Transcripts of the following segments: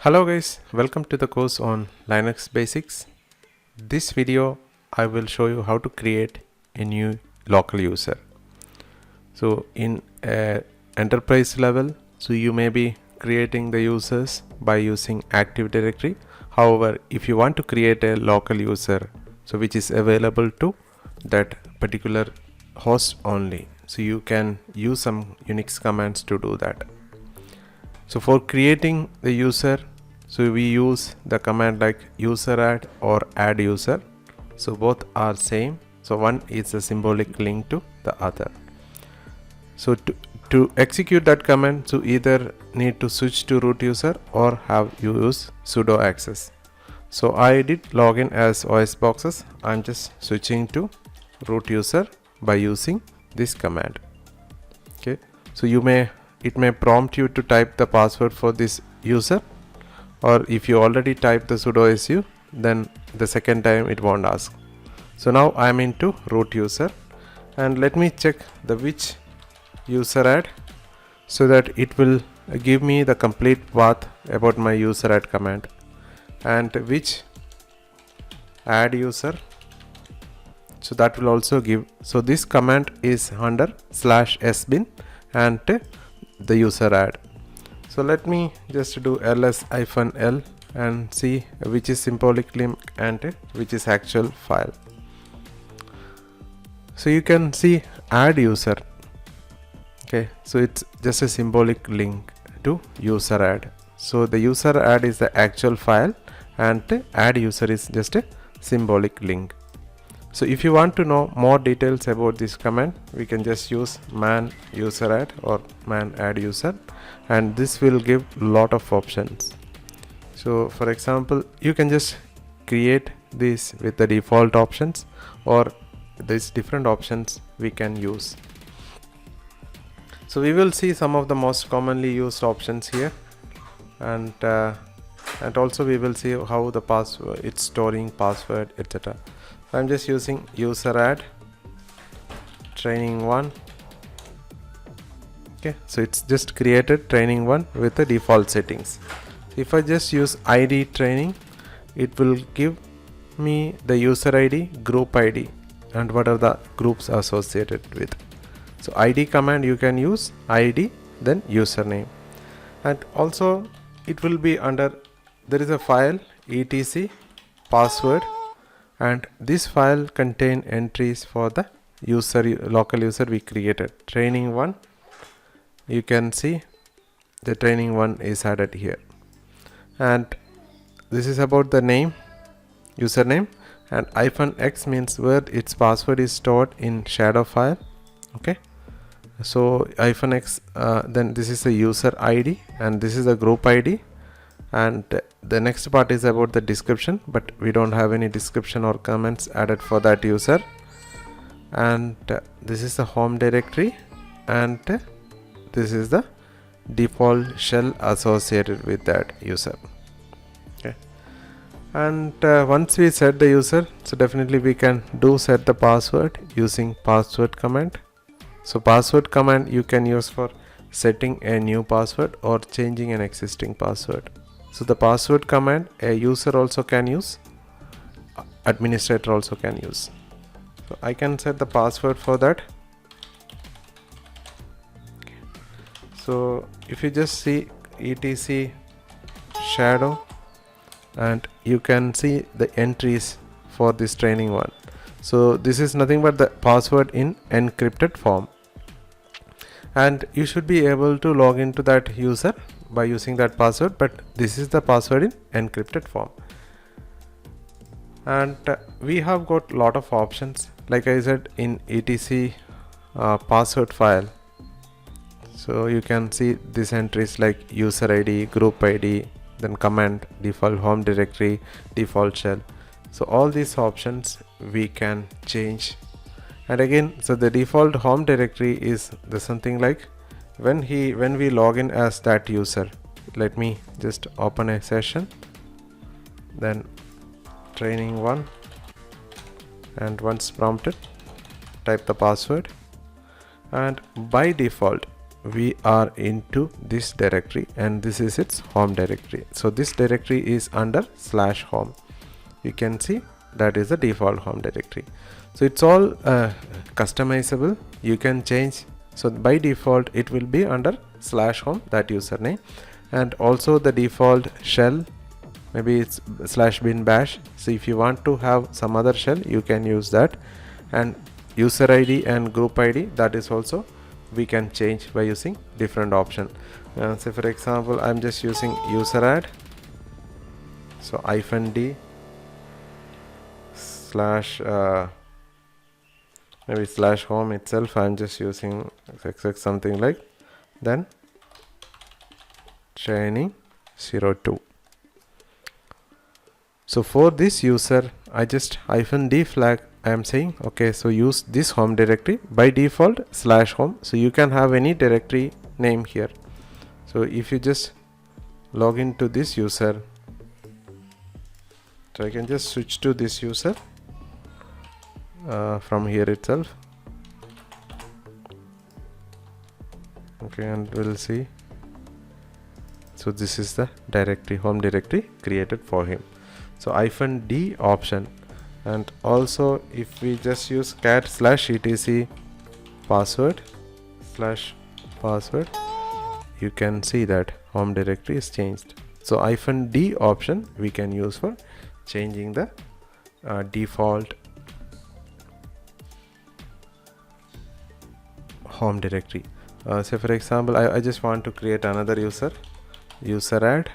Hello guys, welcome to the course on Linux Basics. This video I will show you how to create a new local user. So in enterprise level, so you may be creating the users by using Active Directory. However, if you want to create a local user, so which is available to that particular host only, so you can use some Unix commands to do that. So for creating the user, so we use the command like user add or add user. So both are same. So one is a symbolic link to the other. So to execute that command, so either need to switch to root user or have you use sudo access. So I did login as OS boxes. I'm just switching to root user by using this command. Okay. So it may prompt you to type the password for this user, or if you already type the sudo su, then the second time it won't ask. So now I'm into root user, and let me check the which user add, so that it will give me the complete path about my user add command, and which add user, so that will also give. So this command is under /sbin and the user add. So let me just do ls-l and see which is symbolic link and which is actual file. So you can see add user. Okay, so it's just a symbolic link to user add. So the user add is the actual file and add user is just a symbolic link. So if you want to know more details about this command, we can just use man user add or man add user, and this will give lot of options. So for example, you can just create this with the default options, or these different options we can use. So we will see some of the most commonly used options here, and also we will see how the password, it's storing password, etc. I'm just using user add training 1. Okay, so it's just created training 1 with the default settings. If I just use id training, it will give me the user id, group id, and what are the groups associated with. So id command you can use id, then username, and also it will be under, there is a file etc password, and this file contain entries for the user, local user we created training 1. You can see the training 1 is added here, and this is about the name, username, and -x means where its password is stored in shadow file. Okay, so -x, then this is the user id and this is the group id, and the next part is about the description, but we don't have any description or comments added for that user, and this is the home directory, and this is the default shell associated with that user. Okay, and once we set the user, so definitely we can do set the password using password command. So password command you can use for setting a new password or changing an existing password. So the password command a user also can use, administrator also can use. So I can set the password for that. So if you just see etc shadow, and you can see the entries for this training 1. So this is nothing but the password in encrypted form, and you should be able to log into that user by using that password, but this is the password in encrypted form. And we have got lot of options, like I said, in etc password file. So you can see these entries like user id, group id, then command, default home directory, default shell. So all these options we can change. And again, so the default home directory is the something like when we log in as that user. Let me just open a session, then training 1, and once prompted type the password, and by default we are into this directory and this is its home directory. So this directory is under /home. You can see that is the default home directory. So it's all customizable. You can change. So by default it will be under /home, that username, and also the default shell, maybe it's /bin bash. So if you want to have some other shell, you can use that. And user ID and group ID, that is also we can change by using different option. So for example, I'm just using user add, so -d maybe /home itself. I'm just using something like, then training 02. So for this user, I just -d flag. I am saying, okay, so use this home directory by default /home. So you can have any directory name here. So if you just log into this user, so I can just switch to this user from here itself. Okay, and we'll see. So this is the directory, home directory created for him. So -d option. And also if we just use cat /etc password /password, you can see that home directory is changed. So -d option we can use for changing the default home directory. So for example, I just want to create another user add,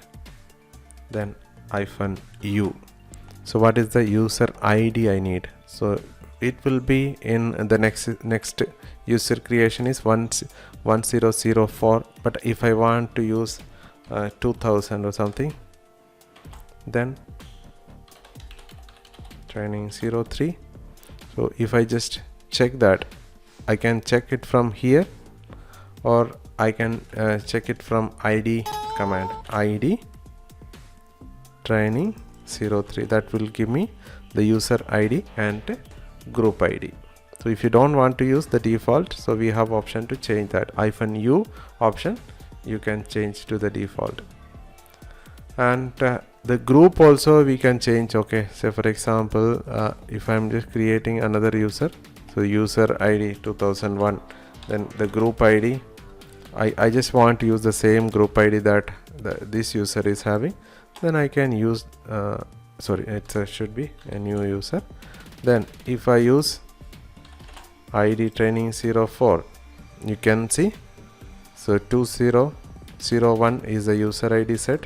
then -u. So what is the user ID I need? So it will be in the next user creation is 1004, but if I want to use 2000 or something, then training 03. So if I just check that, I can check it from here, or I can check it from ID command, ID training 03. That will give me the user ID and group ID. So if you don't want to use the default, so we have option to change that. -u option you can change to the default. And the group also we can change. Okay, so for example, if I'm just creating another user, so user ID 2001, then the group ID, I just want to use the same group ID that this user is having, then I can use sorry, it should be a new user. Then if I use ID training 04, you can see, so 2001 is the user ID set,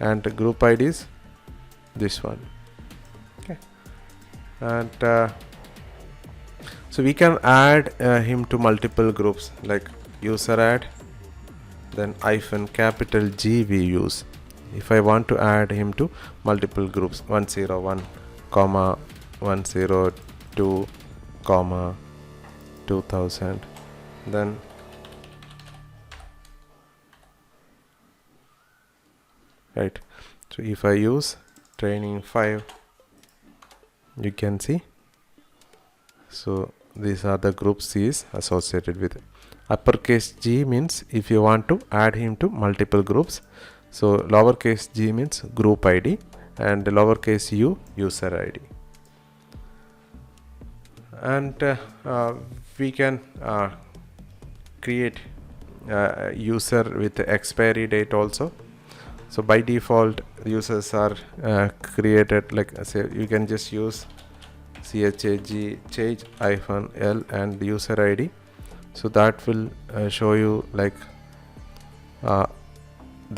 and the group ID is this one. Okay, and so we can add him to multiple groups, like user add, then -G we use if I want to add him to multiple groups, 101, 102, 2000, then right. So if I use training 5, you can see, so these are the groups he is associated with. Uppercase G means if you want to add him to multiple groups. So lowercase g means group ID, and lowercase u user ID. And we can create user with the expiry date also. So by default users are created like, say, you can just use chag change -l and user ID. So that will show you like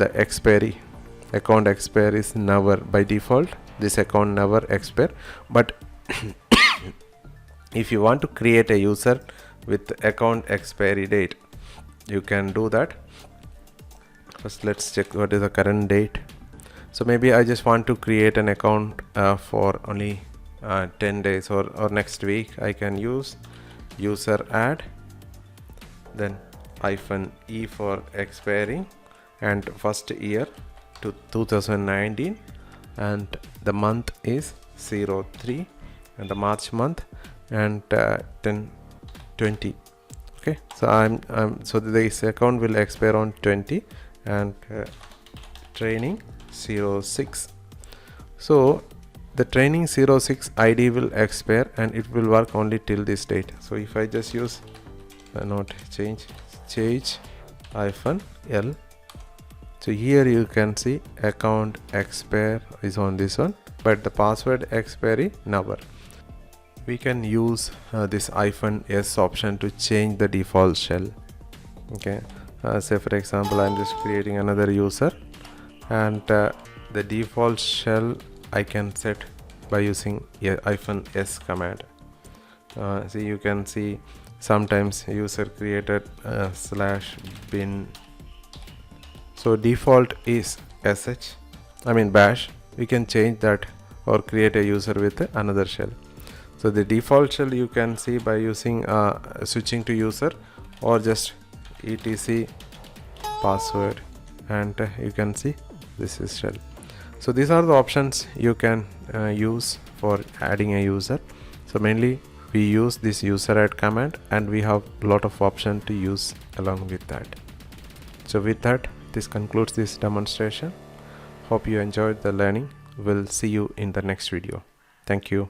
the expiry, account expire is never, by default this account never expire. But if you want to create a user with account expiry date, you can do that. First let's check what is the current date. So maybe I just want to create an account for only 10 days or next week. I can use user add, then -e for expiring, and first year to 2019, and the month is 03, and the March month, and 10/20. Okay, so so this account will expire on 20 and training 06. So the training 06 ID will expire and it will work only till this date. So if I just use not change -L, so here you can see account expire is on this one, but the password expiry never. We can use this -S option to change the default shell. Okay, say for example I'm just creating another user, and the default shell I can set by using -S command. So you can see sometimes user created /bin. So default is bash. We can change that or create a user with another shell. So the default shell you can see by using switching to user or just etc password, and you can see this is shell. So these are the options you can use for adding a user. So mainly we use this user add command, and we have a lot of option to use along with that. So with that, this concludes this demonstration. Hope you enjoyed the learning. We'll see you in the next video. Thank you.